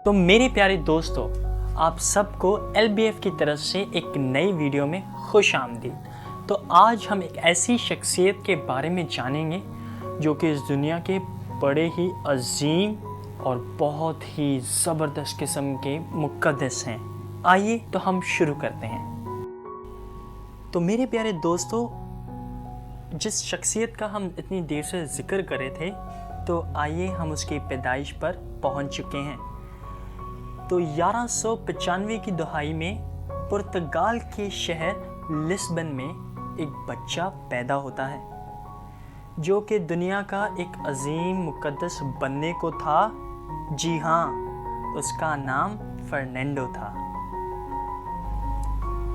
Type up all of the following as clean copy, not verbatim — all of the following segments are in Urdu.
تو میرے پیارے دوستو، آپ سب کو LBF کی طرف سے ایک نئی ویڈیو میں خوش آمدید۔ تو آج ہم ایک ایسی شخصیت کے بارے میں جانیں گے جو کہ اس دنیا کے بڑے ہی عظیم اور بہت ہی زبردست قسم کے مقدس ہیں۔ آئیے تو ہم شروع کرتے ہیں۔ تو میرے پیارے دوستو، جس شخصیت کا ہم اتنی دیر سے ذکر کر رہے تھے، تو آئیے ہم اس کی پیدائش پر پہنچ چکے ہیں۔ تو 1195 کی دہائی میں پرتگال کے شہر لسبن میں ایک بچہ پیدا ہوتا ہے جو کہ دنیا کا ایک عظیم مقدس بننے کو تھا۔ جی ہاں، اس کا نام فرنینڈو تھا۔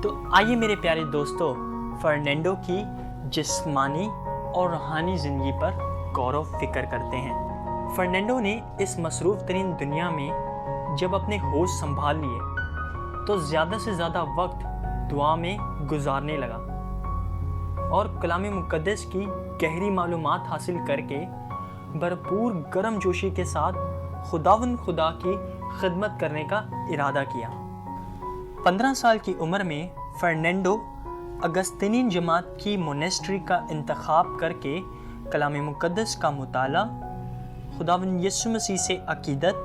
تو آئیے میرے پیارے دوستو، فرنینڈو کی جسمانی اور روحانی زندگی پر غور و فکر کرتے ہیں۔ فرنینڈو نے اس مصروف ترین دنیا میں جب اپنے ہوش سنبھال لیے تو زیادہ سے زیادہ وقت دعا میں گزارنے لگا اور کلام مقدس کی گہری معلومات حاصل کر کے بھرپور گرم جوشی کے ساتھ خدا کی خدمت کرنے کا ارادہ کیا۔ 15 سال کی عمر میں فرنینڈو اگستینین جماعت کی مونسٹری کا انتخاب کر کے کلام مقدس کا مطالعہ، خداوند یسوع مسیح سے عقیدت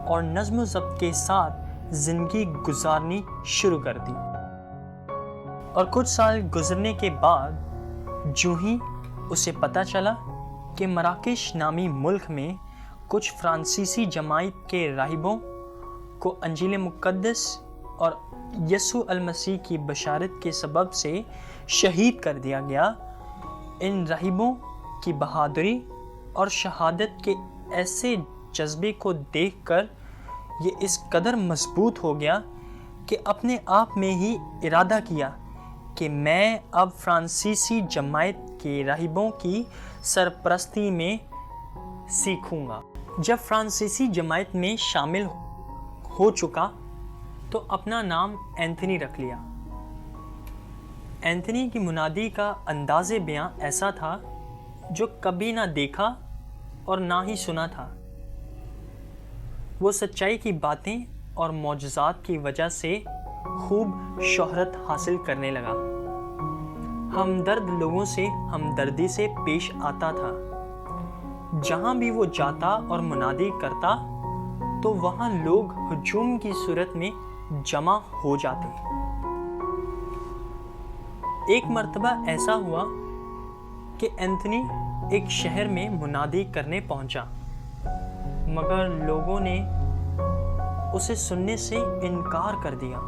اور نظم و ضبط کے ساتھ زندگی گزارنی شروع کر دی۔ اور کچھ سال گزرنے کے بعد جو ہی اسے پتہ چلا کہ مراکش نامی ملک میں کچھ فرانسیسی جماعت کے راہبوں کو انجیل مقدس اور یسوع المسیح کی بشارت کے سبب سے شہید کر دیا گیا، ان راہبوں کی بہادری اور شہادت کے ایسے جذبے کو دیکھ کر یہ اس قدر مضبوط ہو گیا کہ اپنے آپ میں ہی ارادہ کیا کہ میں اب فرانسیسی جماعت کے راہبوں کی سرپرستی میں سیکھوں گا۔ جب فرانسیسی جماعت میں شامل ہو چکا تو اپنا نام اینتھنی رکھ لیا۔ اینتھنی کی منادی کا انداز بیاں ایسا تھا جو کبھی نہ دیکھا اور نہ ہی سنا تھا۔ وہ سچائی کی باتیں اور معجزات کی وجہ سے خوب شہرت حاصل کرنے لگا۔ ہمدرد لوگوں سے ہمدردی سے پیش آتا تھا۔ جہاں بھی وہ جاتا اور منادی کرتا تو وہاں لوگ ہجوم کی صورت میں جمع ہو جاتے۔ ایک مرتبہ ایسا ہوا کہ اینتھنی ایک شہر میں منادی کرنے پہنچا، مگر لوگوں نے اسے سننے سے انکار کر دیا۔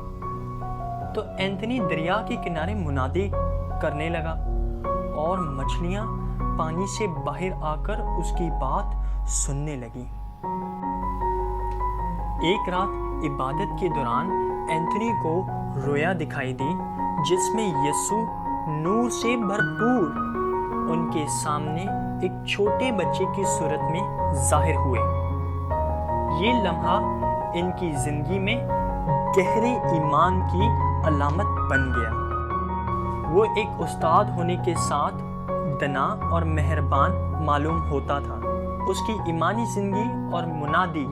تو اینتھنی دریا کے کنارے منادی کرنے لگا اور مچھلیاں پانی سے باہر آ کر اس کی بات سننے لگی۔ ایک رات عبادت کے دوران اینتھنی کو رویا دکھائی دی جس میں یسوع نور سے بھرپور ان کے سامنے ایک چھوٹے بچے کی صورت میں ظاہر ہوئے۔ یہ لمحہ ان کی زندگی میں گہرے ایمان کی علامت بن گیا۔ وہ ایک استاد ہونے کے ساتھ دنا اور مہربان معلوم ہوتا تھا۔ اس کی ایمانی زندگی اور منادی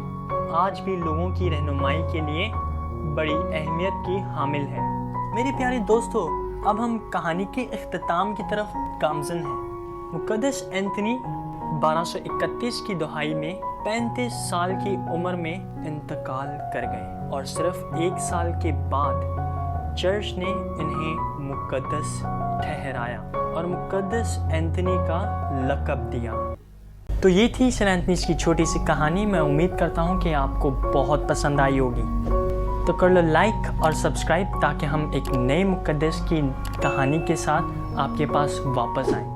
آج بھی لوگوں کی رہنمائی کے لیے بڑی اہمیت کی حامل ہے۔ میرے پیارے دوستو، اب ہم کہانی کے اختتام کی طرف گامزن ہیں۔ مقدس اینتھنی 1231 کی دہائی میں 35 سال کی عمر میں انتقال کر گئے اور صرف 1 سال کے بعد چرچ نے انہیں مقدس ٹھہرایا اور مقدس اینتھنی کا لقب دیا۔ تو یہ تھی سر اینتھنی کی چھوٹی سی کہانی۔ میں امید کرتا ہوں کہ آپ کو بہت پسند آئی ہوگی۔ تو کر لو لائک اور سبسکرائب تاکہ ہم ایک نئے مقدس کی کہانی کے ساتھ آپ کے پاس واپس آئیں۔